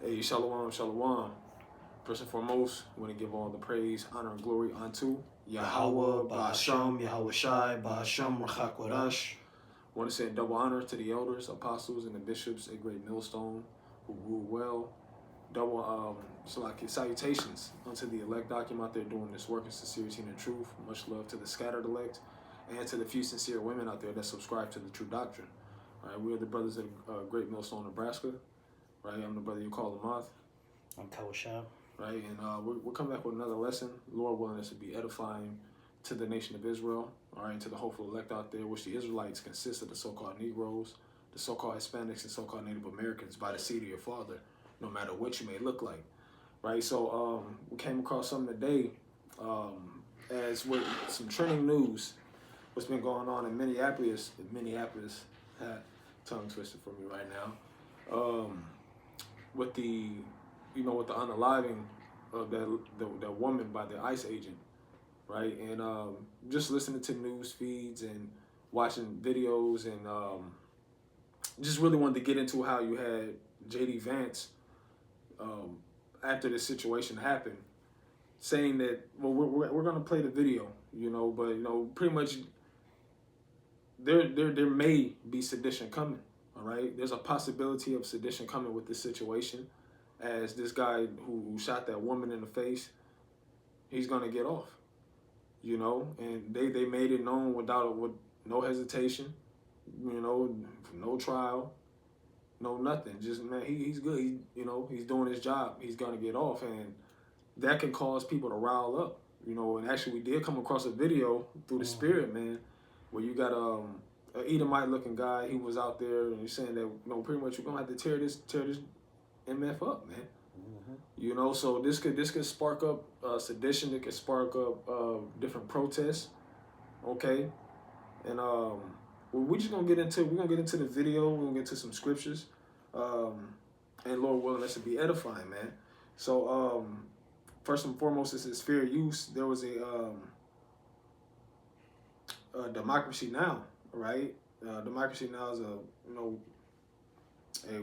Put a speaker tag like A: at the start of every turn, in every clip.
A: Hey, shalom, shalom. First and foremost, we want to give all the praise, honor, and glory unto
B: Yahweh, Ba'asham, Yahweh Shai, Ba'asham, Rachak Wadash.
A: I want to say double honor to the elders, apostles, and the bishops at Great Millstone who rule well. Double salutations unto the elect document out there doing this work in sincerity and in truth. Much love to the scattered elect and to the few sincere women out there that subscribe to the true doctrine. All right, we are the brothers at Great Millstone, Nebraska. Right, I'm the brother you call the moth.
B: I'm chaawashab.
A: Right, and we're coming back with another lesson. Lord willing, this to be edifying to the nation of Israel, all right, to the hopeful elect out there, which the Israelites consist of the so-called Negroes, the so-called Hispanics, and so-called Native Americans by the seed of your father, no matter what you may look like, right? So we came across something today as with some trending news, what's been going on in Minneapolis. Tongue twisted for me right now. With the with the unaliving of that woman by the ICE agent, right? And just listening to news feeds and watching videos and just really wanted to get into how you had J.D. Vance after this situation happened, saying that, well, we're gonna play the video, but pretty much there may be sedition coming. All right, there's a possibility of sedition coming with this situation, as this guy who shot that woman in the face, he's gonna get off, and they made it known with no hesitation, no trial, no nothing. Just, man, he's good. He's doing his job. He's gonna get off, and that can cause people to rile up, And actually, we did come across a video through the spirit, man, where you got an Edomite looking guy. He was out there and he's saying that pretty much you're gonna have to tear this MF up, man. So this could spark up sedition. It could spark up different protests. Okay, and we're gonna get into the video. We're gonna get into some scriptures, and Lord willing, that should be edifying, man. So first and foremost, this is fair use. There was a Democracy Now, right? Democracy Now is a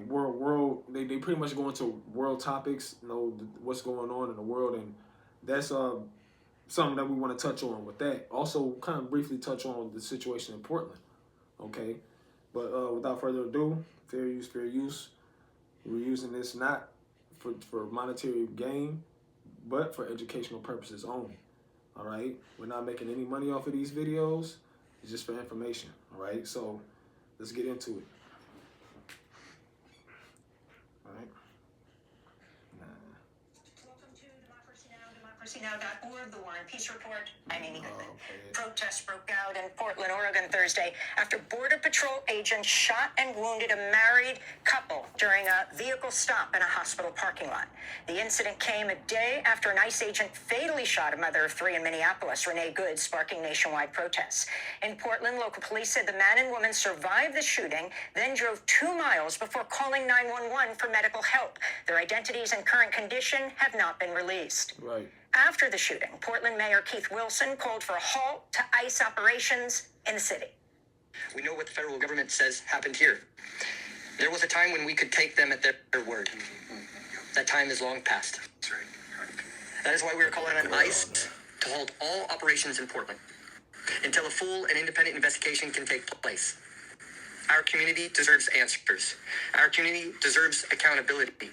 A: world. They pretty much go into world topics, what's going on in the world, and that's something that we want to touch on with that. Also, kind of briefly touch on the situation in Portland, okay? But without further ado, fair use, fair use. We're using this not for monetary gain, but for educational purposes only. All right, we're not making any money off of these videos. It's just for information. All right, so let's get into it.
C: DemocracyNow.org, the War and Peace Report. I'm Amy Goodman. Protests broke out in Portland, Oregon Thursday after Border Patrol agents shot and wounded a married couple during a vehicle stop in a hospital parking lot. The incident came a day after an ICE agent fatally shot a mother of three in Minneapolis, Renee Good, sparking nationwide protests. In Portland, local police said the man and woman survived the shooting, then drove 2 miles before calling 911 for medical help. Their identities and current condition have not been released.
A: Right.
C: After the shooting, Portland Mayor Keith Wilson called for a halt to ICE operations in the city.
D: We know what the federal government says happened here. There was a time when we could take them at their word. That time is long past. That is why we are calling on ICE to hold all operations in Portland until a full and independent investigation can take place. Our community deserves answers. Our community deserves accountability.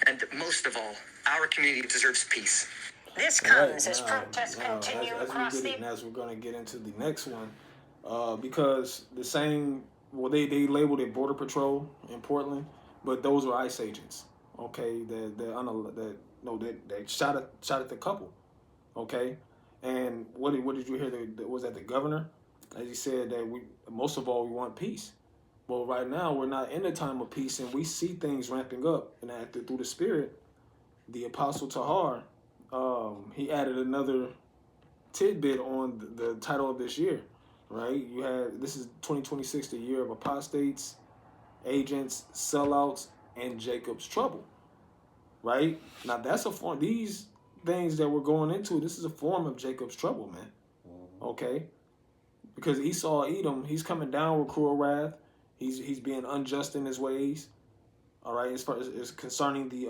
D: And most of all, our community deserves peace.
C: This comes as protests continue across the...
A: As we're going to get into the next one, because the same, they labeled it Border Patrol in Portland, but those were ICE agents, okay, that shot at the couple, okay, and what did you hear? Was that the governor? As he said that most of all we want peace. Well, right now we're not in a time of peace, and we see things ramping up, and through the Spirit, the Apostle Tahar, he added another tidbit on the title of this year, right? This is 2026, the year of apostates, agents, sellouts, and Jacob's trouble, right? Now that's a form. These things that we're going into, this is a form of Jacob's trouble, man. Okay, because Esau, Edom, he's coming down with cruel wrath. He's being unjust in his ways. All right, as far as concerning the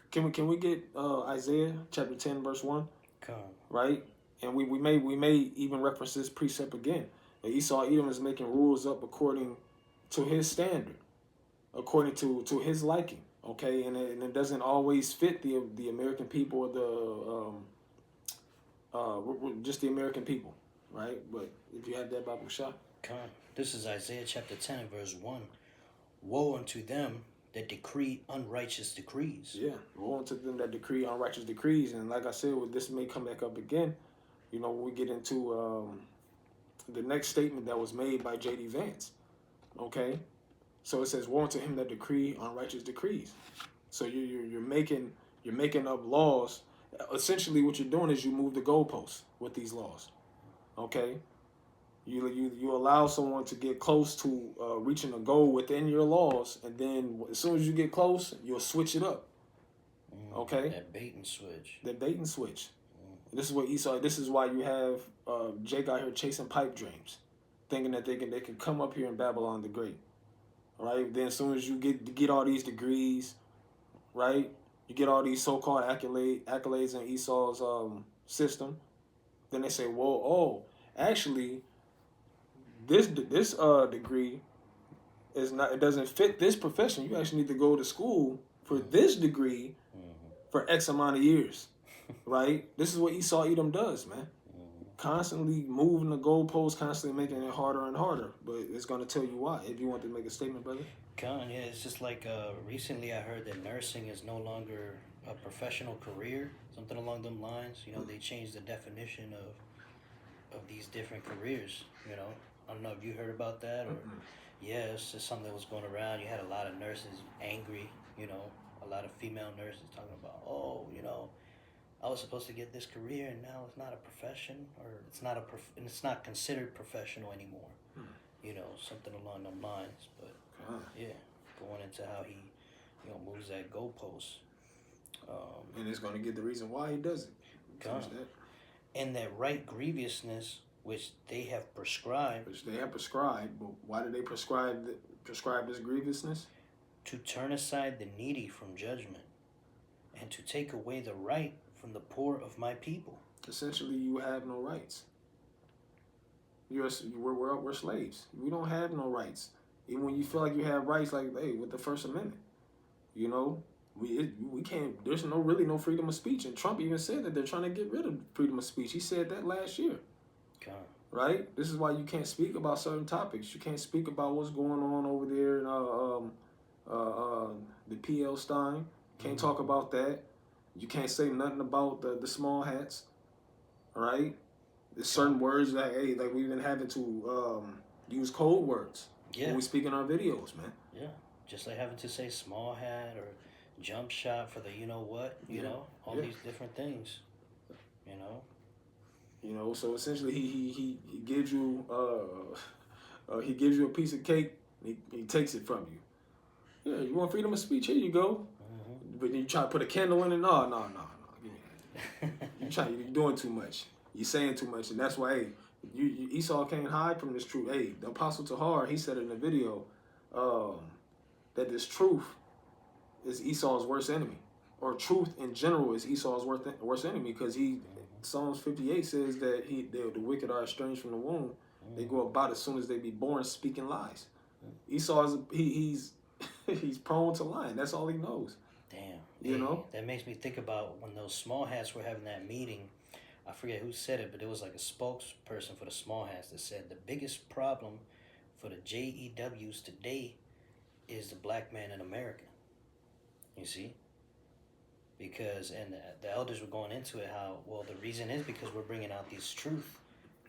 A: can we get Isaiah chapter 10 verse 1?
B: Come.
A: Right, and we may even reference this precept again. That Esau Edom is making rules up according to his standard, according to his liking. Okay, and it doesn't always fit the American people or just the American people, right? But if you have that Bible shot.
B: Come. This is Isaiah chapter 10 and verse 1. Woe unto them that decree unrighteous decrees.
A: Yeah, woe unto them that decree unrighteous decrees. And like I said, this may come back up again, you know, when we get into the next statement that was made by J.D. Vance. Okay, so it says, woe unto him that decree unrighteous decrees. So you're making up laws. Essentially, what you're doing is you move the goalposts with these laws. Okay, you allow someone to get close to reaching a goal within your laws, and then as soon as you get close, you'll switch it up. Okay,
B: That bait and switch.
A: The bait and switch. This is what Esau. This is why you have Jake out here chasing pipe dreams, thinking that they can come up here in Babylon the Great. All right. Then as soon as you get all these degrees, right, you get all these so-called accolades in Esau's system. Then they say, well, oh, actually, this degree is not. It doesn't fit this profession. You actually need to go to school for this degree for X amount of years. Right? This is what Esau Edom does, man. Constantly moving the goalposts, constantly making it harder and harder. But it's going to tell you why. If you want to make a statement, brother.
B: Yeah, it's just like recently I heard that nursing is no longer a professional career, something along them lines. You know, they changed the definition of these different careers. You know, I don't know if you heard about that or yeah, it's just something that was going around. You had a lot of nurses angry. You know, a lot of female nurses talking about, oh, you know, I was supposed to get this career, and now it's not a profession, or it's not considered professional anymore. You know, something along those lines. But yeah, going into how he, you know, moves that goalpost.
A: And it's going to get the reason why he does it.
B: And that right grievousness which they have prescribed.
A: But why did they prescribe this grievousness?
B: To turn aside the needy from judgment, and to take away the right from the poor of my people.
A: Essentially, you have no rights. We're slaves. We don't have no rights. Even when you feel like you have rights, like, hey, with the First Amendment, you know, we can't. There's really no freedom of speech. And Trump even said that they're trying to get rid of freedom of speech. He said that last year.
B: God.
A: Right? This is why you can't speak about certain topics. You can't speak about what's going on over there in the PL Stein. Can't talk about that. You can't say nothing about the small hats. All right? There's certain words that, hey, like we've been having to use code words when we speak in our videos, man.
B: Yeah. Just like having to say small hat or jump shot for the you know what, you know, all these different things, you know.
A: You know, so essentially he gives you a piece of cake, and he takes it from you. Yeah, you want freedom of speech? Here you go. But you try to put a candle in it? No. Give me that. You're doing too much. You're saying too much, and that's why, hey, Esau can't hide from this truth. Hey, the Apostle Tahar, he said in the video that this truth is Esau's worst enemy, or truth in general is Esau's worst enemy, because Psalms 58 says that the wicked are estranged from the womb. They go about as soon as they be born speaking lies. Esau he's prone to lying. That's all he knows.
B: Damn.
A: You know?
B: That makes me think about when those small hats were having that meeting. I forget who said it, but it was like a spokesperson for the small hats that said the biggest problem for the JEWs today is the black man in America. You see? Because, and the elders were going into it, how, well, the reason is because we're bringing out this truth,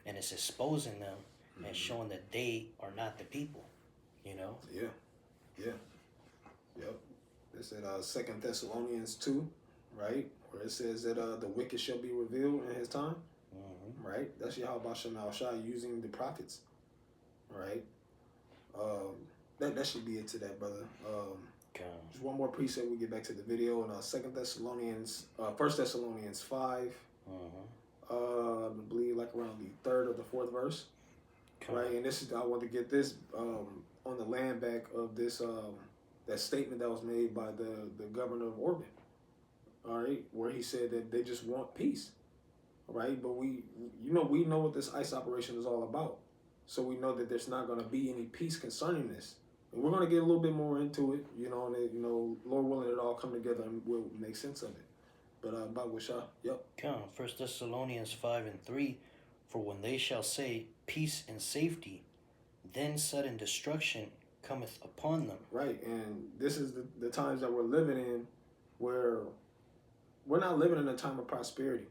B: and it's exposing them and showing that they are not the people, you know?
A: Yeah. Yep. It's at 2 Thessalonians 2, right? Where it says that the wicked shall be revealed in his time, right? That's Yahweh Shem Shai using the prophets, right? That should be it to that, brother. Just one more precept, we get back to the video. In 1 Thessalonians 5, I believe like around the 3rd or the 4th verse. right? And this is, I want to get this on the land back of this that statement that was made by the governor of Oregon, all right, where he said that they just want peace, all right? But we know what this ICE operation is all about, so we know that there's not going to be any peace concerning this. And we're going to get a little bit more into it, and Lord willing, it all come together and we'll make sense of it. But about Wishah, yep.
B: Come, 1 Thessalonians 5:3, for when they shall say peace and safety, then sudden destruction cometh upon them.
A: Right, and this is the times that we're living in, where we're not living in a time of prosperity.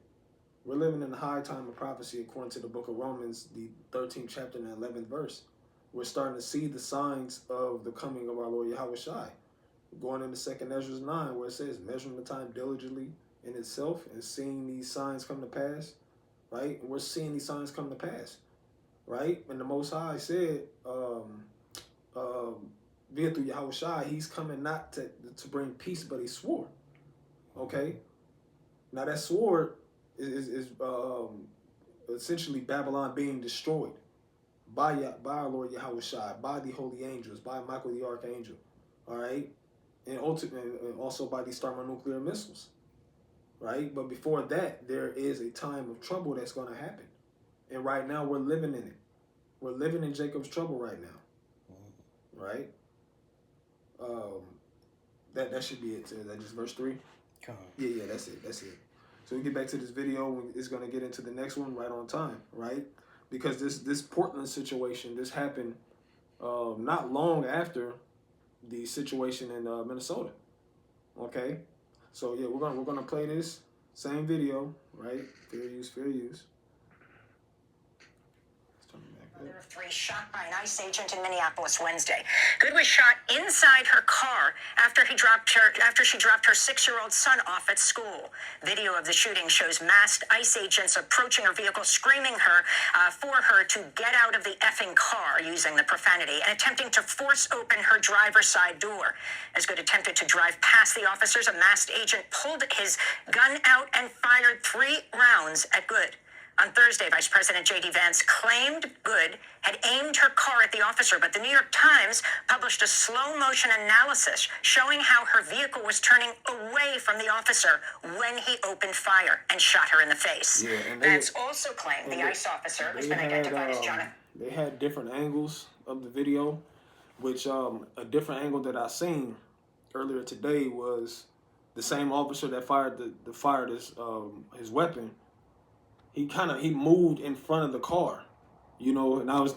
A: We're living in a high time of prophecy, according to the book of Romans, the 13th chapter and the 11th verse. We're starting to see the signs of the coming of our Lord Yahweh Shai. Going into 2nd Ezra 9, where it says, measuring the time diligently in itself and seeing these signs come to pass, right? And we're seeing these signs come to pass, right? And the Most High said, via through Yahweh Shai, he's coming not to bring peace, but he swore, okay? Now that sword is essentially Babylon being destroyed by our Lord Yahweh Shai, by the holy angels, by Michael the archangel, all right? And also by these thermonuclear missiles, right? But before that, there is a time of trouble that's going to happen. And right now, we're living in it. We're living in Jacob's trouble right now, right? That should be it. Is that just verse 3? Yeah, that's it. So we get back to this video. It's going to get into the next one right on time, right? Because this Portland situation, this happened not long after the situation in Minnesota. Okay, so yeah, we're gonna play this same video, right? Fair use.
C: Mother of three shot by an ICE agent in Minneapolis Wednesday. Good was shot inside her car after she dropped her 6-year-old son off at school. Video of the shooting shows masked ICE agents approaching her vehicle, screaming for her to get out of the effing car, using the profanity, and attempting to force open her driver's side door. As Good attempted to drive past the officers, a masked agent pulled his gun out and fired 3 rounds at Good. On Thursday, Vice President J.D. Vance claimed Good had aimed her car at the officer, but the New York Times published a slow-motion analysis showing how her vehicle was turning away from the officer when he opened fire and shot her in the face.
A: Yeah, and
C: Vance also claimed the ICE officer, who's been identified as Jonathan.
A: They had different angles of the video, which a different angle that I seen earlier today was the same officer that fired his weapon. He moved in front of the car, and I was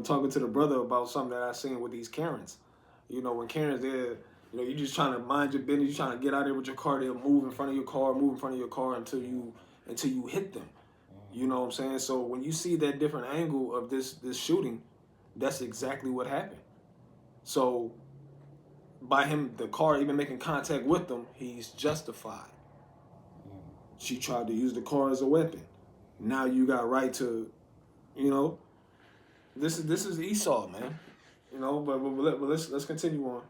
A: talking to the brother about something that I seen with these Karens. When Karens, you're just trying to mind your business, you're trying to get out there with your car, they'll move in front of your car until you hit them. You know what I'm saying? So when you see that different angle of this shooting, that's exactly what happened. So by the car even making contact with them, he's justified. She tried to use the car as a weapon. Now you got right to, this is Esau, man. But let's continue on.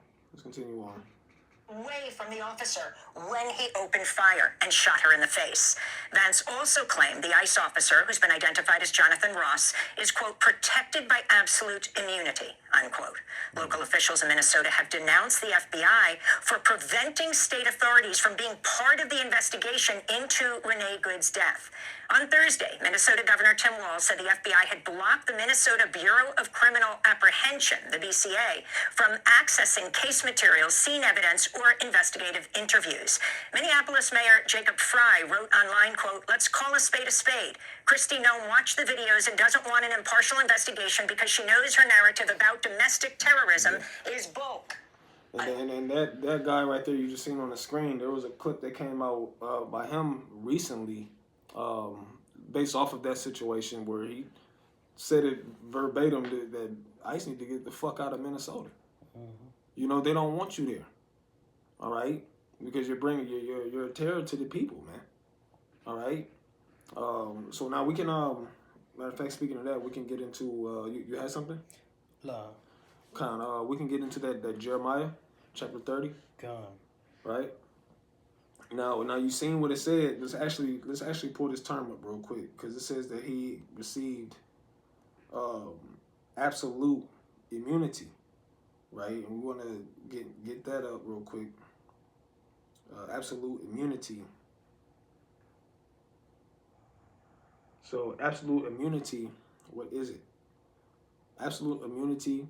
C: Away from the officer when he opened fire and shot her in the face. Vance also claimed the ICE officer, who's been identified as Jonathan Ross, is, quote, protected by absolute immunity, unquote. Local officials in Minnesota have denounced the FBI for preventing state authorities from being part of the investigation into Renee Good's death. On Thursday, Minnesota Governor Tim Walz said the FBI had blocked the Minnesota Bureau of Criminal Apprehension, the BCA, from accessing case materials, scene evidence, or investigative interviews. Minneapolis Mayor Jacob Fry wrote online, quote, let's call a spade a spade. Kristi Noem watched the videos and doesn't want an impartial investigation because she knows her narrative about domestic terrorism is bull.
A: And that guy right there you just seen on the screen, there was a clip that came out by him recently, based off of that situation where he said it verbatim that ICE need to get the fuck out of Minnesota. Mm-hmm. They don't want you there. All right, because you're a terror to the people, man. All right. So now we can matter of fact, speaking of that, we can get into you had something?
B: No.
A: We can get into that Jeremiah chapter 30.
B: Gone.
A: Right. Now you seen what it said. Let's actually pull this term up real quick, because it says that he received absolute immunity, right? And we want to get that up real quick. Absolute immunity. So absolute immunity, what is it? Absolute immunity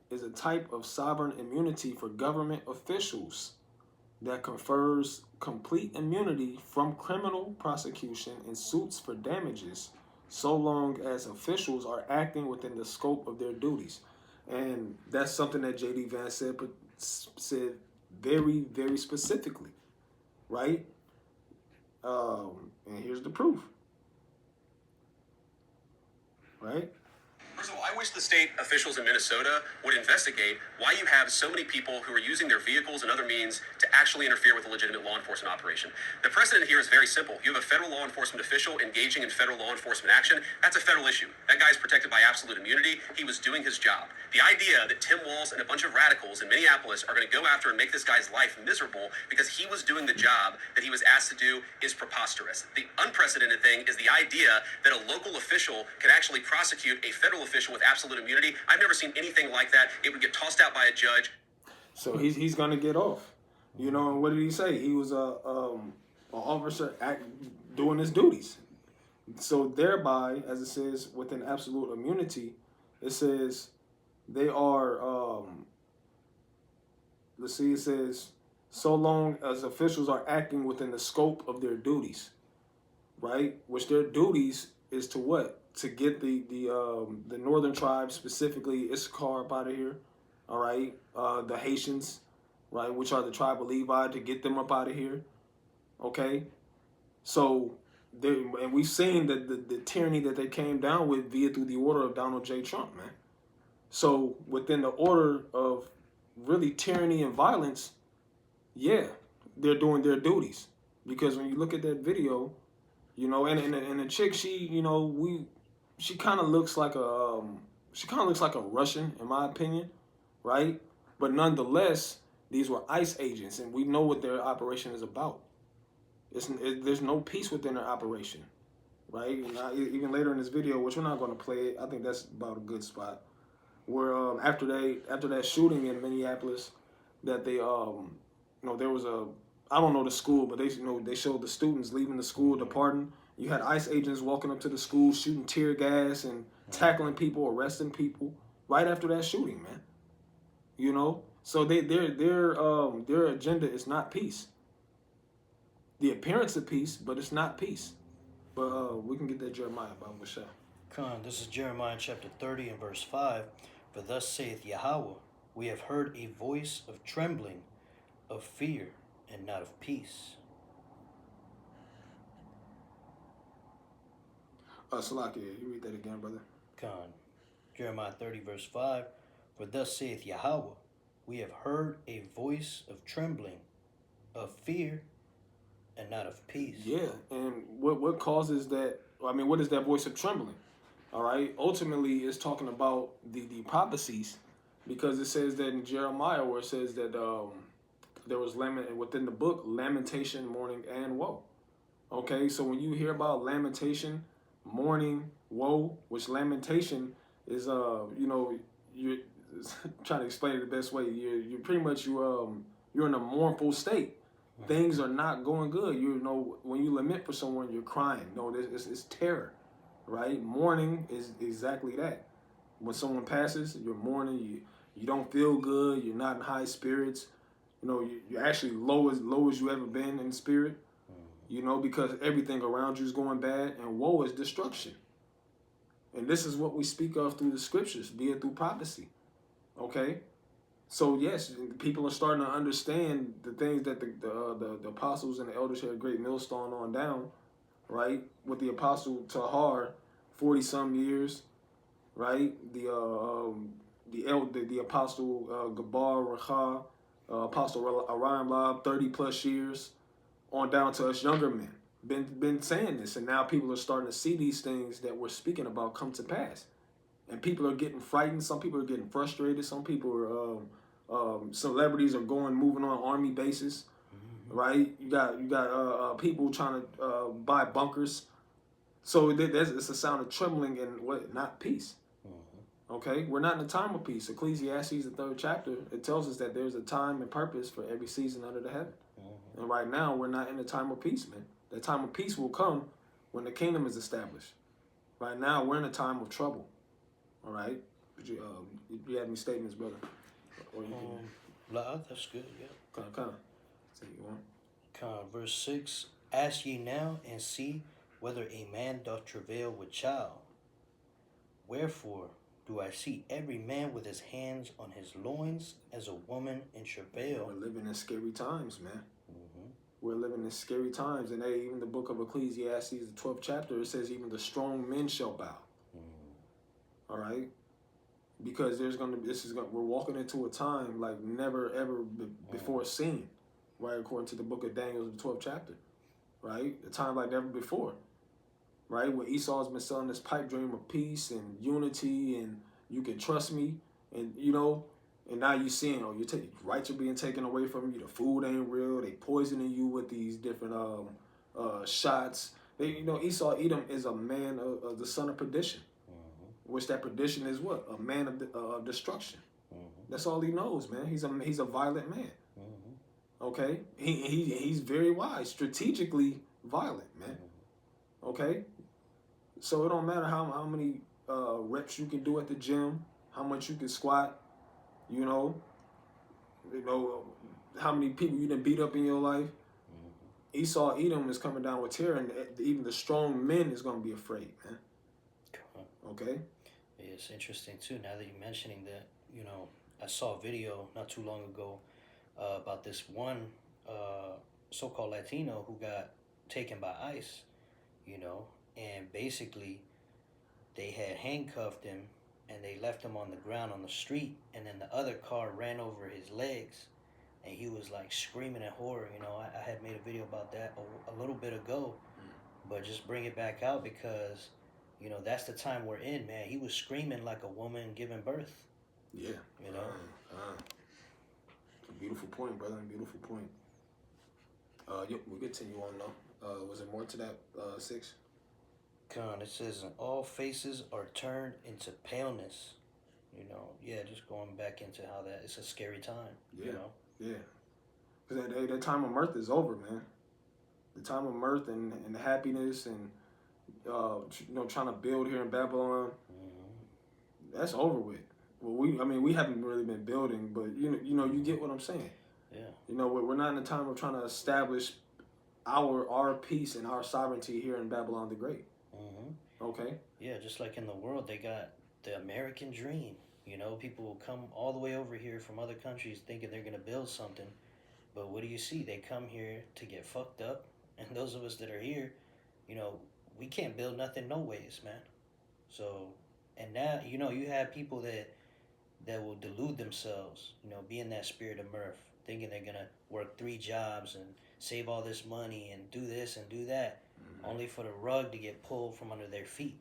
A: is a type of sovereign immunity for government officials that confers complete immunity from criminal prosecution and suits for damages so long as officials are acting within the scope of their duties. And that's something that J.D. Vance said very, very specifically, right? And here's the proof, right?
E: First of all, I wish the state officials in Minnesota would investigate why you have so many people who are using their vehicles and other means to actually interfere with a legitimate law enforcement operation. The precedent here is very simple. You have a federal law enforcement official engaging in federal law enforcement action. That's a federal issue. That guy's protected by absolute immunity. He was doing his job. The idea that Tim Walz and a bunch of radicals in Minneapolis are going to go after and make this guy's life miserable because he was doing the job that he was asked to do is preposterous. The unprecedented thing is the idea that a local official can actually prosecute a federal official with absolute immunity. I've never seen anything like that. It would get tossed out by a judge.
A: So he's gonna get off, you know. And what did he say? He was an officer doing his duties. So thereby, as it says, within absolute immunity, it says they are. Let's see. It says so long as officials are acting within the scope of their duties, right? Which their duties is to what? To get the northern tribes, specifically Issachar, up out of here, all right? The Haitians, right, which are the tribe of Levi, to get them up out of here, okay? So, and we've seen that the tyranny that they came down with through the order of Donald J. Trump, man. So, within the order of really tyranny and violence, yeah, they're doing their duties. Because when you look at that video, you know, and the chick, she, you know, she kind of looks like a Russian, in my opinion, right? But nonetheless, these were ICE agents, and we know what their operation is about. There's no peace within their operation, right? And even later in this video, which we're not going to play it, I think that's about a good spot, where after that shooting in Minneapolis, that they you know, there was I don't know the school, but they showed the students leaving the school departing. You had ICE agents walking up to the school, shooting tear gas and tackling people, arresting people right after that shooting, man. You know, so their agenda is not peace. The appearance of peace, but it's not peace. But we can get that Jeremiah by Michelle.
B: Khan, this is Jeremiah chapter 30 and verse 5. For thus saith Yahweh, we have heard a voice of trembling, of fear, and not of peace.
A: Salakia, you read that again, brother.
B: Khan, Jeremiah 30 verse 5. For thus saith Yahweh, we have heard a voice of trembling, of fear, and not of peace.
A: Yeah, and what causes that? I mean, what is that voice of trembling? All right, ultimately, it's talking about the prophecies, because it says that in Jeremiah, where it says that there was within the book lamentation, mourning, and woe. Okay, so when you hear about lamentation, mourning, woe, which lamentation is you know, you're trying to explain it the best way. You're pretty much you're in a mournful state. Things are not going good. You know, when you lament for someone, you're crying. No, it's terror, right? Mourning is exactly that. When someone passes, you're mourning. You don't feel good. You're not in high spirits. You know, you're actually low as you ever been in spirit. You know, because everything around you is going bad, and woe is destruction. And this is what we speak of through the scriptures, be it through prophecy. Okay? So yes, people are starting to understand the things that the apostles and the elders had a great millstone on down, right? With the apostle Tahar, 40-some years, right? The apostle Gabar Racha, apostle Ariam Lab, 30+ years, on down to us younger men. Been saying this, and now people are starting to see these things that we're speaking about come to pass. And people are getting frightened. Some people are getting frustrated. Some people are celebrities are moving on army bases, right? You got people trying to buy bunkers. So it's a sound of trembling and not peace. Okay, we're not in a time of peace. Ecclesiastes, the 3rd chapter, it tells us that there's a time and purpose for every season under the heaven. And right now, we're not in a time of peace, man. The time of peace will come when the kingdom is established. Right now, we're in a time of trouble. All right? You have any statements, brother? Or you
B: That's good, yeah.
A: Kind of. Say you want.
B: Verse 6, ask ye now and see whether a man doth travail with child. Wherefore do I see every man with his hands on his loins as a woman in travail?
A: We're living in scary times, man. We're living in scary times. And even the book of Ecclesiastes, the 12th chapter, it says even the strong men shall bow. All right? Because we're walking into a time like never ever before seen, right? According to the book of Daniel, the 12th chapter, right? A time like never before, right? Where Esau's been selling this pipe dream of peace and unity and you can trust me, and and now you seeing, your rights are being taken away from you. The food ain't real. They poisoning you with these different shots. Esau Edom is a man of the son of perdition. Which that perdition is what? A man of destruction. That's all he knows, man. He's a violent man. Okay? He's very wise, strategically violent, man. Okay? So it don't matter how many reps you can do at the gym, how much you can squat, how many people you done beat up in your life. Esau Edom is coming down with terror, and even the strong men is going to be afraid, man. Okay?
B: It's interesting too, now that you're mentioning that, I saw a video not too long ago about this one so-called Latino who got taken by ICE, and basically they had handcuffed him and they left him on the ground on the street, and then the other car ran over his legs and he was like screaming in horror. I had made a video about that a little bit ago, but just bring it back out because that's the time we're in, man. He was screaming like a woman giving birth.
A: Yeah. A beautiful point, brother. Beautiful point. We'll continue on though. Was there more to that 6?
B: It says, all faces are turned into paleness. Just going back into how that it's a scary time.
A: Yeah. Yeah. Because that time of mirth is over, man. The time of mirth and happiness and trying to build here in Babylon, that's over with. Well, we haven't really been building, but you get what I'm saying.
B: Yeah.
A: We're not in a time of trying to establish our peace and our sovereignty here in Babylon the Great. Okay.
B: Yeah, just like in the world, they got the American dream. People will come all the way over here from other countries thinking they're gonna build something, but what do you see? They come here to get fucked up, and those of us that are here, we can't build nothing no ways, man. So, and now, you have people that will delude themselves, be in that spirit of mirth, thinking they're going to work 3 jobs and save all this money and do this and do that, only for the rug to get pulled from under their feet.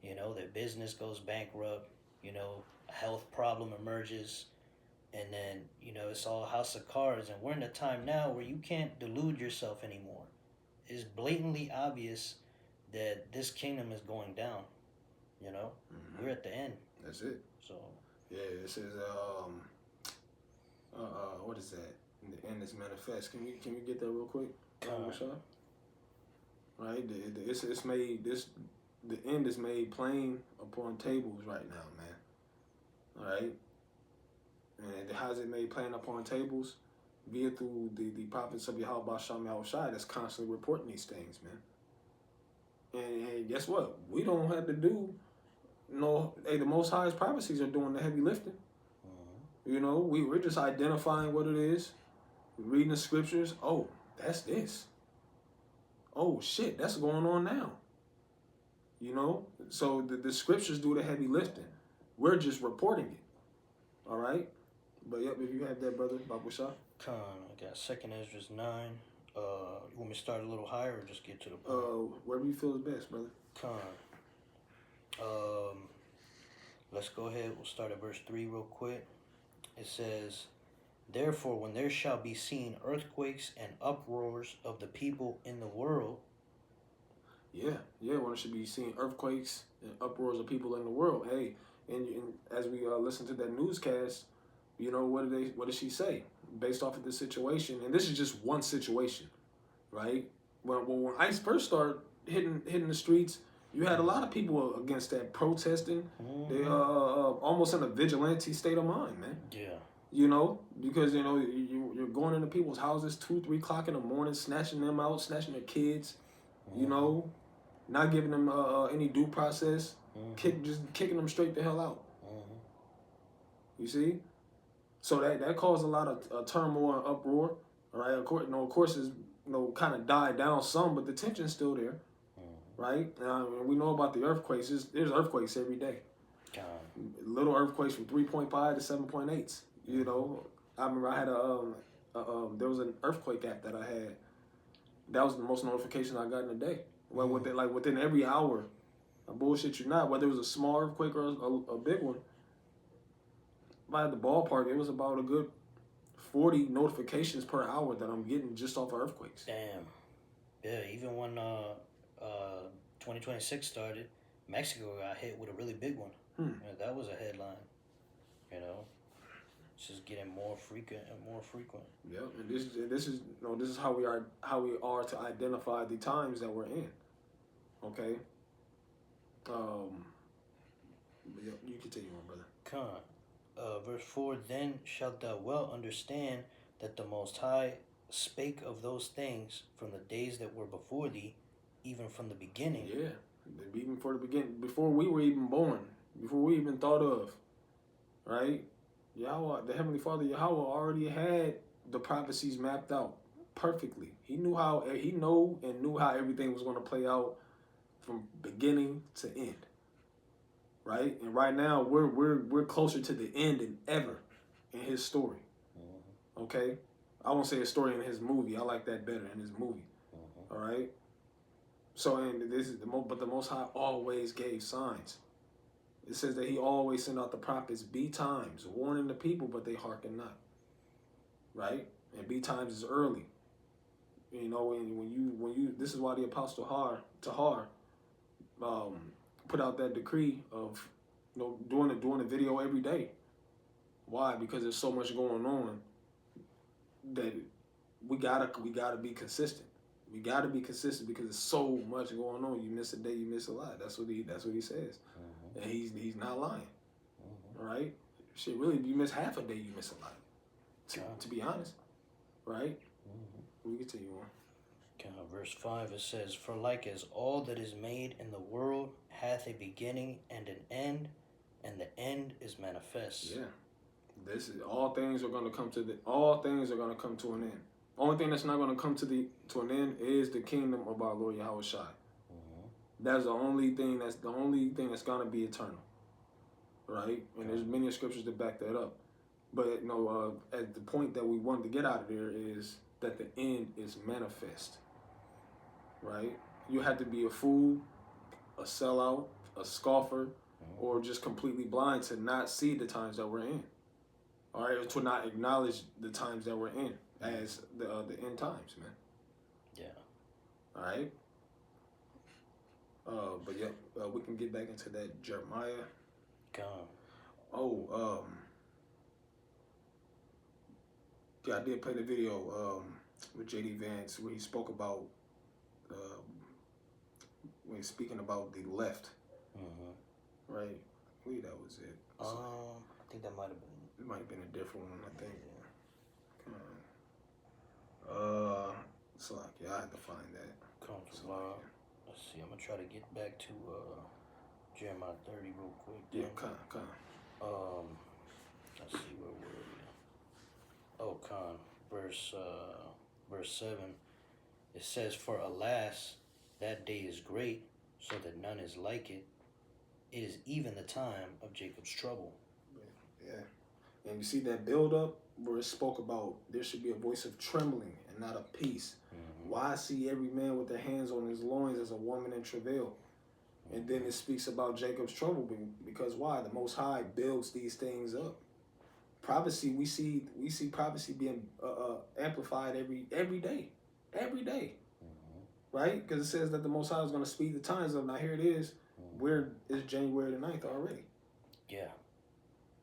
B: Their business goes bankrupt, a health problem emerges, and then, it's all house of cards. And we're in a time now where you can't delude yourself anymore. It's blatantly obvious that this kingdom is going down. We're at the end.
A: That's it.
B: So
A: yeah, it says what is that? The end is manifest. Can we get that real quick? Right, it's made the end is made plain upon tables right now, man. All right, and how's it made plain upon tables? Via through the prophets of Yahweh Shem Yahushai that's constantly reporting these things, man. And guess what? We don't have to do the Most High's prophecies are doing the heavy lifting. We're just identifying what it is, reading the scriptures. Oh, that's this. Oh shit, that's going on now. So the scriptures do the heavy lifting. We're just reporting it. All right. But yep, if you have that, brother, Babu Shah.
B: I got 2nd Ezra 9. You want me to start a little higher or just get to the point?
A: Wherever you feel is best, brother.
B: Let's go ahead. We'll start at verse 3 real quick. It says, therefore, when there shall be seen earthquakes and uproars of the people in the world.
A: Yeah, when there should be seen earthquakes and uproars of people in the world. Hey, And as we listen to that newscast, you know, what did she say based off of this situation? And this is just one situation, right? When ICE first started hitting the streets, you had a lot of people against that protesting. They almost in a vigilante state of mind, man.
B: Yeah.
A: You know, because you know you're going into people's houses 2-3 o'clock in the morning, snatching them out, snatching their kids. You know, not giving them any due process, just kicking them straight the hell out. You see, so that caused a lot of turmoil and uproar. All right, of course, it's kind of died down some, but the tension's still there, right? And we know about the earthquakes. There's earthquakes every day. Little earthquakes from 3.5 to 7.8. You know, I remember I had there was an earthquake app that I had. That was the most notifications I got in a day. Well, within every hour, I bullshit you not, whether it was a small earthquake or a big one. By the ballpark, it was about a good 40 notifications per hour that I'm getting just off of earthquakes.
B: Damn. Yeah, even when 2026 started, Mexico got hit with a really big one. Yeah, that was a headline. You know, it's just getting more frequent and more frequent.
A: Yeah, and this is how we are to identify the times that we're in. Okay. Yeah, you continue on, brother.
B: Verse 4, then shalt thou well understand that the Most High spake of those things from the days that were before thee, even from the beginning.
A: Yeah, even for the beginning, before we were even born, before we even thought of, right? Yahweh, the Heavenly Father, Yahweh already had the prophecies mapped out perfectly. He knew how everything was going to play out from beginning to end. Right? And right now we're closer to the end than ever in his story. Okay? I won't say his story in his movie. I like that better in his movie. All right? So, and this is the Most High always gave signs. It says that he always sent out the prophets B times, warning the people, but they hearken not. Right? And B times is early. You know, and when you this is why the Apostle Tahar put out that decree of doing the video every day. Why? Because there's so much going on that we gotta be consistent. We gotta be consistent because there's so much going on. You miss a day, you miss a lot. That's what he says, and he's not lying. All right? Shit, really, if you miss half a day, you miss a lot. To be honest, right? We continue on.
B: Verse 5, it says, for like as all that is made in the world hath a beginning and an end, and the end is manifest.
A: Yeah. This is all things are gonna come to an end. Only thing that's not gonna come to an end is the kingdom of our Lord Yahweh Shai. That's the only thing that's gonna be eternal. Right? And there's many scriptures to back that up. But at the point that we wanted to get out of there is that the end is manifest. Right? You have to be a fool, a sellout, a scoffer, or just completely blind to not see the times that we're in. All right? Or to not acknowledge the times that we're in as the end times, man.
B: Yeah.
A: All right? But yeah, we can get back into that Jeremiah. Yeah, I did play the video with J.D. Vance where he spoke about when he's speaking about the left. Right? I believe that was it.
B: I think that might have been.
A: It might have been a different one, I think. So I had to find that.
B: Let's see. I'm gonna try to get back to Jeremiah 30 real quick.
A: Yeah, come.
B: Let's see, where were we? Verse 7. It says, for alas, that day is great, so that none is like it. It is even the time of Jacob's trouble.
A: Yeah. And you see that build up where it spoke about there should be a voice of trembling and not of peace. Why see every man with their hands on his loins as a woman in travail? And then it speaks about Jacob's trouble because why? The Most High builds these things up. Prophecy, we see prophecy being amplified every day, right? Because it says that the Most High is going to speed the times up. Now here it is, it's January the 9th already.
B: Yeah.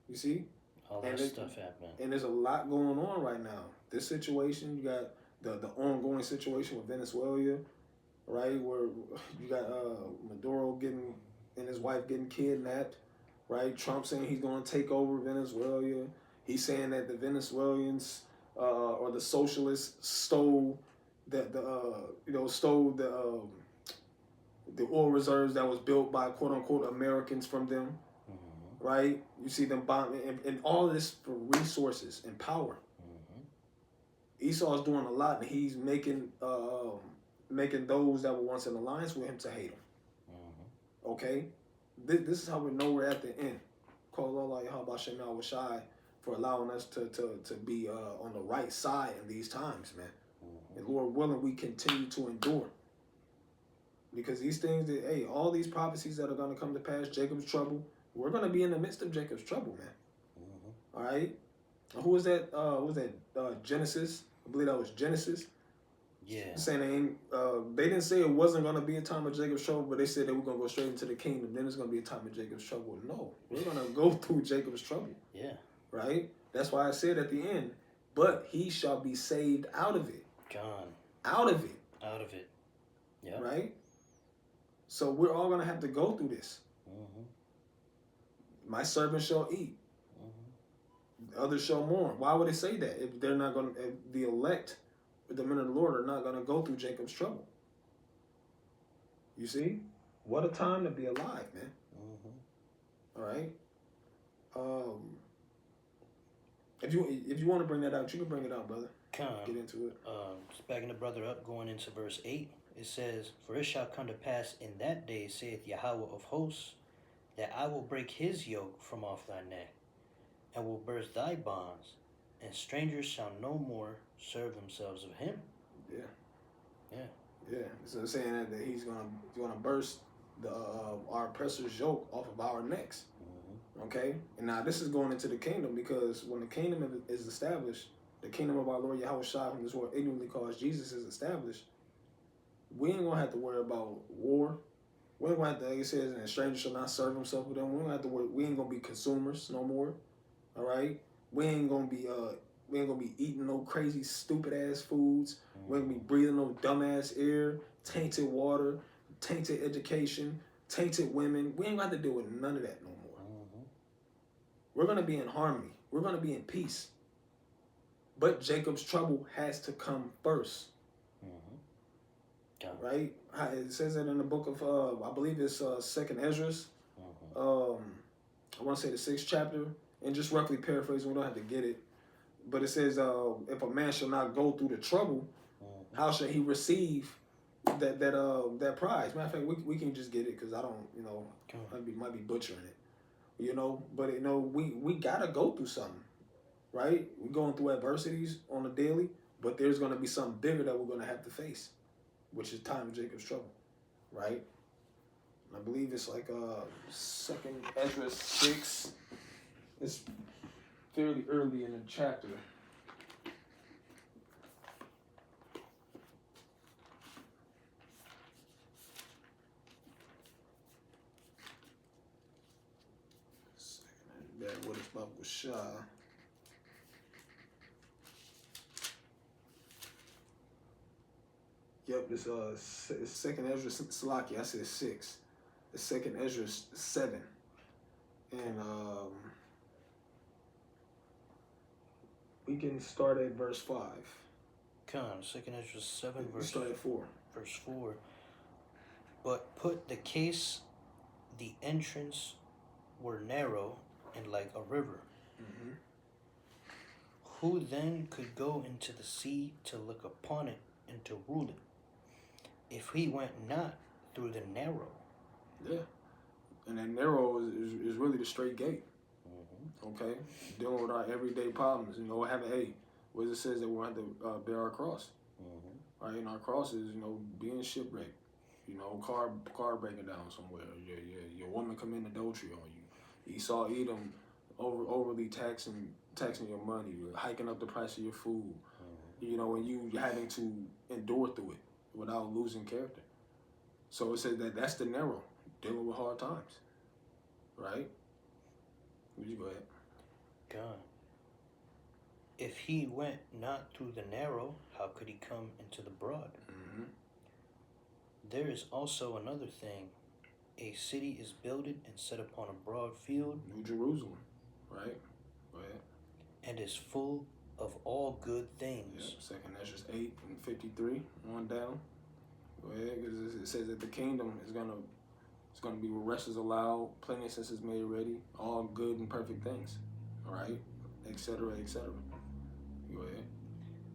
A: You see?
B: All that stuff happening.
A: And there's a lot going on right now. This situation, you got the ongoing situation with Venezuela, right? Where you got Maduro and his wife getting kidnapped, right? Trump saying he's going to take over Venezuela. He's saying that the Venezuelans or the socialists stole stole the oil reserves that was built by quote unquote Americans from them, right? You see them bombing and all of this for resources and power. Esau's doing a lot, and he's making those that were once in alliance with him to hate him. Okay, this is how we know we're at the end. Call Allah chaawashab for allowing us to be on the right side in these times, man. And Lord willing, we continue to endure. Because these things all these prophecies that are going to come to pass, Jacob's trouble, we're going to be in the midst of Jacob's trouble, man. All right. Who was that? Genesis? I believe that was Genesis.
B: Yeah.
A: Saying they didn't say it wasn't going to be a time of Jacob's trouble, but they said that we're going to go straight into the kingdom. Then it's going to be a time of Jacob's trouble. No, we're going to go through Jacob's trouble.
B: Yeah.
A: Right? That's why I said at the end, but he shall be saved out of it.
B: Gone.
A: Out of it.
B: Out of it. Yeah.
A: Right? So we're all going to have to go through this. My servant shall eat. Others shall mourn. Why would it say that? If they're not going to, if the elect, the men of the Lord are not going to go through Jacob's trouble. You see? What a time to be alive, man. All right? If you want to bring that out, you can bring it out, brother. Get into it.
B: Just backing the brother up, going into verse 8, it says, "For it shall come to pass in that day, saith Yahweh of hosts, that I will break his yoke from off thy neck, and will burst thy bonds, and strangers shall no more serve themselves of him."
A: Yeah. So it's saying that he's gonna burst our oppressor's yoke off of our necks. Okay. And now this is going into the kingdom, because when the kingdom is established, the kingdom of our Lord Yahweh Shai, whom this world ignorantly calls Jesus, is established. We ain't gonna have to worry about war. We ain't gonna have to, like it says, and a stranger shall not serve himself with them. We don't have to worry. We ain't gonna be consumers no more. All right. We ain't gonna be eating no crazy stupid ass foods. We ain't gonna be breathing no dumbass air, tainted water, tainted education, tainted women. We ain't gonna have to deal with none of that no more. We're gonna be in harmony. We're gonna be in peace. But Jacob's trouble has to come first. Right? It says it in the book of, I believe it's 2nd Ezra. I want to say the 6th chapter. And just roughly paraphrasing, we don't have to get it. But it says, if a man shall not go through the trouble, how shall he receive that prize? Matter of fact, we can just get it, because I don't, might be butchering it. But we gotta go through something. Right? We're going through adversities on a daily, but there's going to be something bigger that we're going to have to face, which is time of Jacob's trouble, right? And I believe it's like 2nd Ezra 6. It's fairly early in the chapter. That what it's about with Shah. Yep, it's 2nd Ezra Salaki. I said 6. It's 2nd Ezra 7, and we can start at verse 5.
B: Come on, 2nd Ezra 7,
A: We start at 4.
B: Verse 4. "But put the case, the entrance were narrow and like a river. Who then could go into the sea to look upon it and to rule it, if he went not through the narrow?"
A: Yeah. And that narrow is really the straight gate. Okay? Dealing with our everyday problems. What it says that we'll have to bear our cross. Right? And our cross is, being shipwrecked. Car breaking down somewhere. Your woman commit adultery on you. Esau Edom overly taxing your money, hiking up the price of your food. And you having to endure through it without losing character. So it says that's the narrow, dealing with hard times, right? You go ahead.
B: God. If he went not through the narrow, how could he come into the broad?
A: Mm-hmm.
B: There is also another thing. A city is builded and set upon a broad field,
A: New Jerusalem, right? Go ahead.
B: and is full of all good things.
A: Yeah, 2nd Ezra 8 and 53, on down. Go ahead, because it says that the kingdom is gonna be where rest is allowed, plenteousness is made ready, all good and perfect things. All right, etc., etc. Go ahead.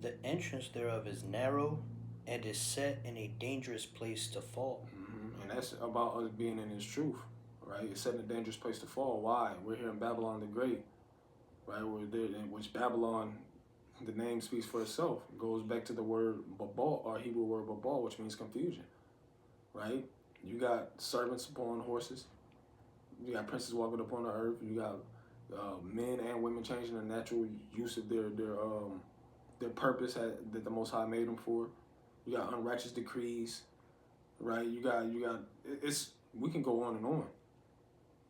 B: The entrance thereof is narrow, and is set in a dangerous place to fall.
A: And that's about us being in His truth, right? It's set in a dangerous place to fall. Why? We're here in Babylon the Great, right? We're there, in which Babylon, the name speaks for itself. It goes back to the word babal, or Hebrew word babal, which means confusion, right? You got servants upon horses. You got princes walking upon the earth. You got men and women changing the natural use of their purpose that the Most High made them for. You got unrighteous decrees, right? You got it's we can go on and on,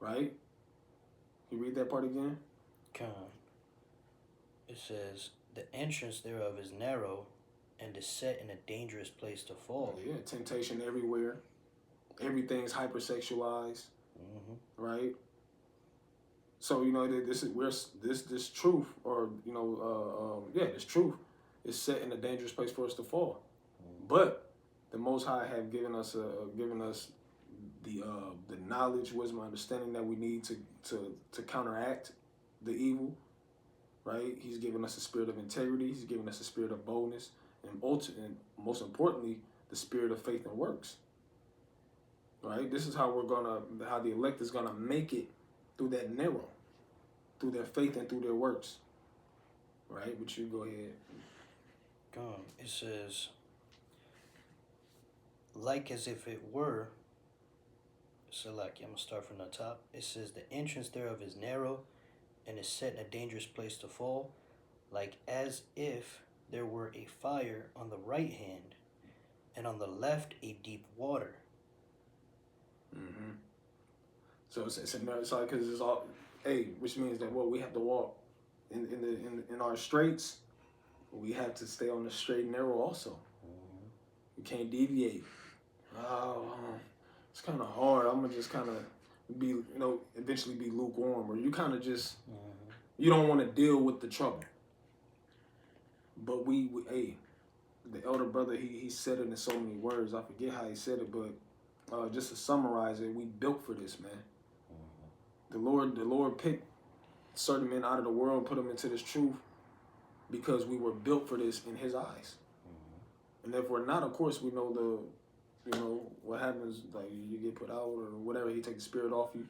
A: right? You read that part again?
B: Come. It says, the entrance thereof is narrow, and is set in a dangerous place to fall.
A: Yeah, temptation everywhere. Everything's hypersexualized, right? So this truth, or this truth is set in a dangerous place for us to fall. But the Most High have given us the knowledge, wisdom, understanding that we need to counteract the evil, right? He's given us a spirit of integrity. He's given us a spirit of boldness, and most importantly, the spirit of faith and works. Right? This is how the elect is gonna make it through that narrow, through their faith and through their works. Right? But you go ahead.
B: It says, like as if it were, I'm gonna start from the top. It says, the entrance thereof is narrow, and is set in a dangerous place to fall, like as if there were a fire on the right hand, and on the left a deep water.
A: So it's like, because it's all, which means that we have to walk in our straights. We have to stay on the straight and narrow also. We can't deviate. It's kind of hard. I'm gonna just kind of be, eventually be lukewarm, or you kind of just, you don't want to deal with the trouble. But the elder brother, he said it in so many words. I forget how he said it, but just to summarize it, we built for this, man. The Lord picked certain men out of the world, put them into this truth, because we were built for this in His eyes. And if we're not, of course, we know what happens, like you get put out or whatever. He takes the spirit off you.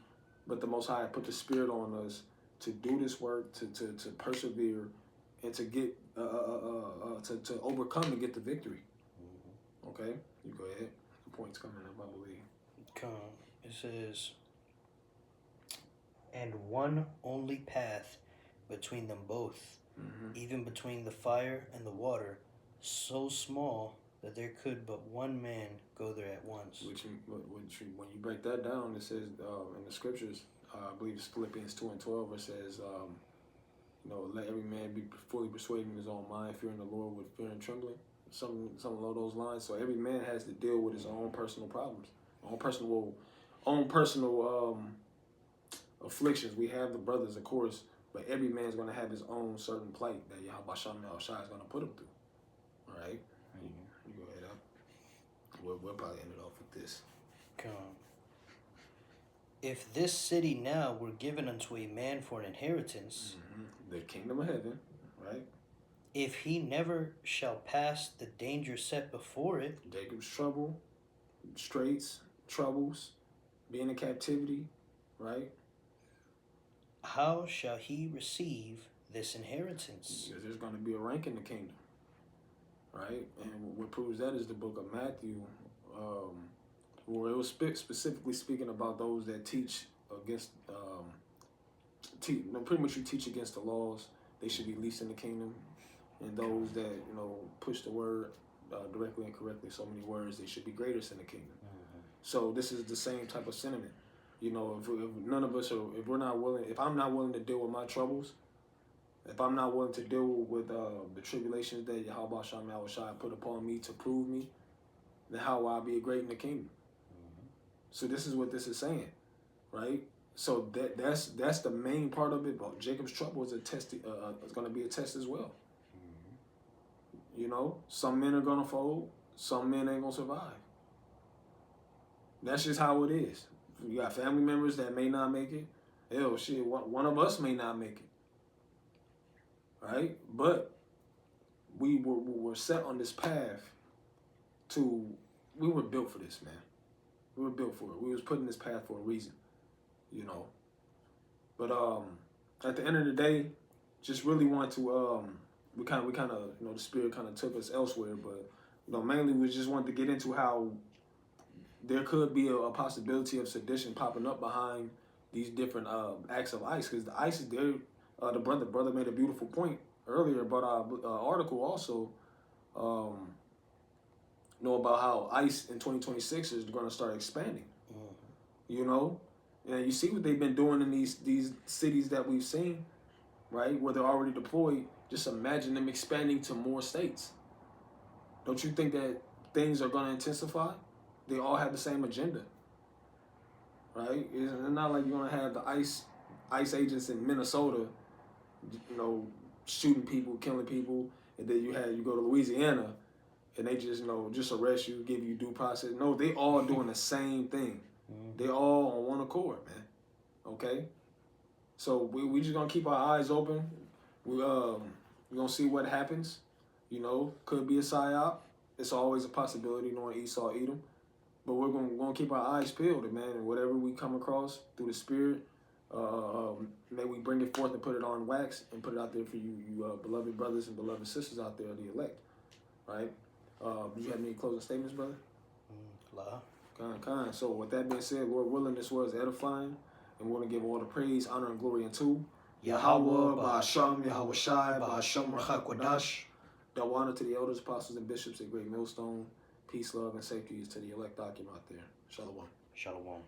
A: But the Most High put the spirit on us to do this work, to persevere, and to get to overcome and get the victory. Okay, you go ahead. The point's coming up, I believe.
B: It says, and one only path between them both, even between the fire and the water, so small that there could but one man go there at once.
A: Which when you break that down, it says in the scriptures, I believe it's Philippians 2:12, where it says, let every man be fully persuaded in his own mind, fearing the Lord with fear and trembling. Something along those lines. So every man has to deal with his own personal problems, own personal afflictions. We have the brothers, of course, but every man's going to have his own certain plight that Yahweh Shai is going to put him through. All right? You go ahead up. We'll probably end it off with this.
B: If this city now were given unto a man for an inheritance,
A: the kingdom of heaven, right?
B: If he never shall pass the danger set before it,
A: Jacob's trouble, straits, troubles, being in captivity, right?
B: How shall he receive this inheritance?
A: Because there's going to be a rank in the kingdom, right? And what proves that is the book of Matthew, where it was specifically speaking about those that teach against, pretty much you teach against the laws, they should be least in the kingdom. And those that, push the word directly and correctly, so many words, they should be greatest in the kingdom. So this is the same type of sentiment. You know, if none of us are, if we're not willing, if I'm not willing to deal with my troubles, if I'm not willing to deal with the tribulations that Yahweh Shem Yahushua put upon me to prove me, then how will I be great in the kingdom? So this is what this is saying, right? So that's the main part of it. But Jacob's trouble is a test. It's going to be a test as well. You know, some men are going to fold. Some men ain't going to survive. That's just how it is. You got family members that may not make it. Hell, shit, one of us may not make it. Right? But we were set on this path we were built for this, man. We were built for it. We was put in this path for a reason, you know. But at the end of the day, just really want to we kind of you know, the spirit kind of took us elsewhere, but you know, mainly we just wanted to get into how there could be a possibility of sedition popping up behind these different acts of ICE, because the ICE is there. The brother made a beautiful point earlier about our article also. Know about how ICE in 2026 is going to start expanding. You know, and you see what they've been doing in these cities that we've seen, right, where they're already deployed. Just imagine them expanding to more states. Don't you think that things are going to intensify? They all have the same agenda, right? It's not like you're going to have the ICE agents in Minnesota, you know, shooting people, killing people, and then you go to Louisiana, and they just, you know, just arrest you, give you due process. No, they all doing the same thing. They all on one accord, man. Okay? So we just gonna keep our eyes open. We're gonna see what happens. You know, could be a psyop. It's always a possibility knowing Esau, Edom. But we're gonna keep our eyes peeled, man, and whatever we come across through the spirit, may we bring it forth and put it on wax and put it out there for you beloved brothers and beloved sisters out there, the elect, right? Do you have any closing statements, brother? Kind. So with that being said, Lord willing, this was edifying, and we want to give all the praise, honor, and glory unto Yahweh, Ba'asham, Yahweh Shai, Ba'asham, Rachak Wadash. Dawana to the elders, apostles, and bishops at Great Millstone. Peace, love, and safety is to the elect document out there. Shalom.
B: Shalom.